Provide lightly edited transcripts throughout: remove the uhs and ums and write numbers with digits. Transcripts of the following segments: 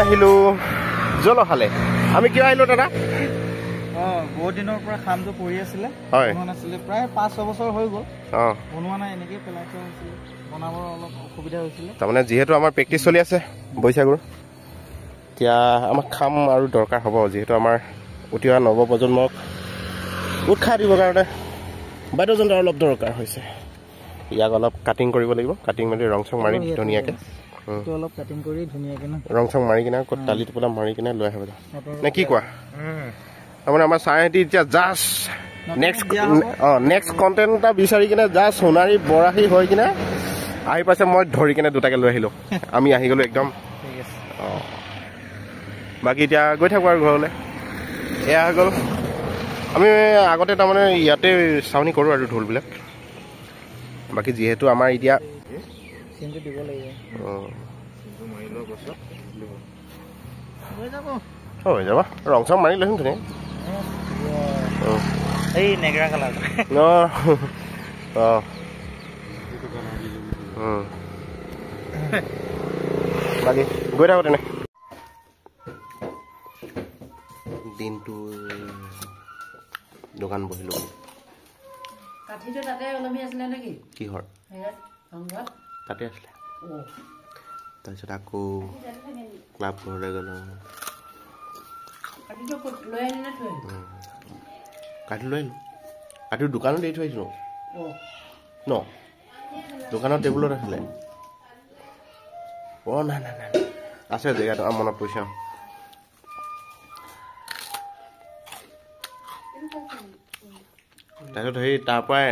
আহিলো জলহালে আমি কিয় আহিলো দাদা বহুত দিনৰ পৰা কামটো কৰি আছিলে বনোৱা নাছিলে প্ৰায় 5-6 বছৰ হৈ গ'ল বনোৱা নাই এনেকৈ পেলাই থোৱা হৈছিলে বনাবৰ অলপ অসুবিধা হৈছিলে তাৰমানে যিহেতু আমাৰ প্ৰেক্টিচ চলি আছে বৈশাগুৰ এতিয়া আমাক খাম আৰু দৰকাৰ হ'ব যিহেতু আমাৰ উঠি অহা নৱপ্ৰজন্মক উৎসাহ দিবৰ কাৰণে বাদ্যযন্ত্ৰ অলপ দৰকাৰ হৈছে ইয়াক অলপ কাটিং কৰিব লাগিব কাটিং মেলি ৰং চং মাৰি ধুনীয়াকৈ অলপ কাটিং কৰি ধুনীয়াকৈ ৰং চং মাৰি কিনে টালি টোপোলা মাৰি কিনে লৈ আহিব নে কি কোৱা তাৰমানে আমাৰ চাৰেহেঁতি এতিয়া জাষ্ট নেক্সট কণ্টেণ্ট এটা বিচাৰি কিনে জাষ্ট সোণাৰী বৰাহী হৈ কিনে আহি পাইছে মই ধৰি কিনে দুটাকে লৈ আহিলোঁ আমি আহি গ'লোঁ একদম অঁ বাকী এতিয়া গৈ থাকোঁ আৰু ঘৰলৈ এয়া হৈ গ'ল আমি আগতে তাৰমানে ইয়াতে চাউনি কৰোঁ আৰু ঢোলবিলাক বাকী যিহেতু আমাৰ এতিয়া হৈ যাব ৰং চং মাৰি লৈছোন ধুনীয়া এই নেগেৰা কালাৰ বাকী গৈ থাকোঁ তেনে দিনটো দোকান বহিলোঁ কিহৰ তাতে আছিলে তাৰপিছত আকৌ ক্লাব ঘৰলৈ গ'লোঁ কাঠি লৈ আহিলোঁ কাঠি দোকানত এৰি থৈ আহিছিলোঁ ন দোকানৰ টেবুলত আছিলে অঁ নাই নাই নাই আছে জেগাটো মনত পৰিছে তাৰপিছত সেই তাৰ পৰাই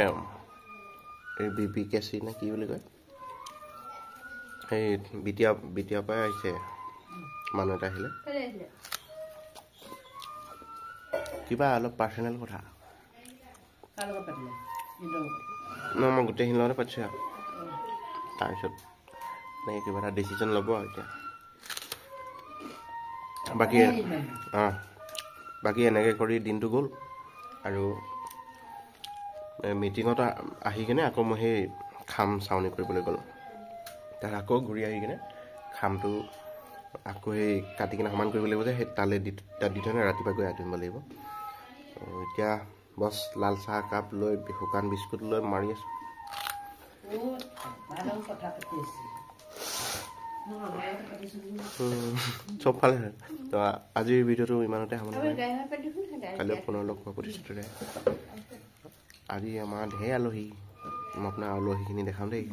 এই বি কেচি নে কি বুলি কয় সেই বিটিয়াৰ পৰাই আহিছে মানুহ এটা আহিলে কিবা অলপ পাৰ্চনেল কথা মই গোটেইখিনি লগতে পাতিছোঁ আৰু তাৰপিছত এনেকৈ কিবা এটা ডিচিশ্যন ল'ব আৰু এতিয়া বাকী এনেকৈ কৰি দিনটো গ'ল আৰু মিটিঙত আহি কিনে আকৌ মই সেই খাম চাউনি কৰিবলৈ গ'লোঁ তাত আকৌ ঘূৰি আহি কিনে খামটো আকৌ সেই কাটি কিনে সমান কৰিব লাগিব যে সেই তালৈ তাত দি থৈ ৰাতিপুৱা গৈ আঁতৰিব লাগিব এতিয়া বছ লাল চাহ কাপ লৈ শুকান বিস্কুট লৈ মাৰি আছোঁ চবফালে তো আজিৰ ভিডিঅ'টো ইমানতে সামৰণি কাইলৈ পুনৰ লগ পোৱা প্ৰতিশ্ৰুতিৰে আজি আমাৰ ঢেৰ আলহী মই আপোনাৰ আলহীখিনি দেখাম দেই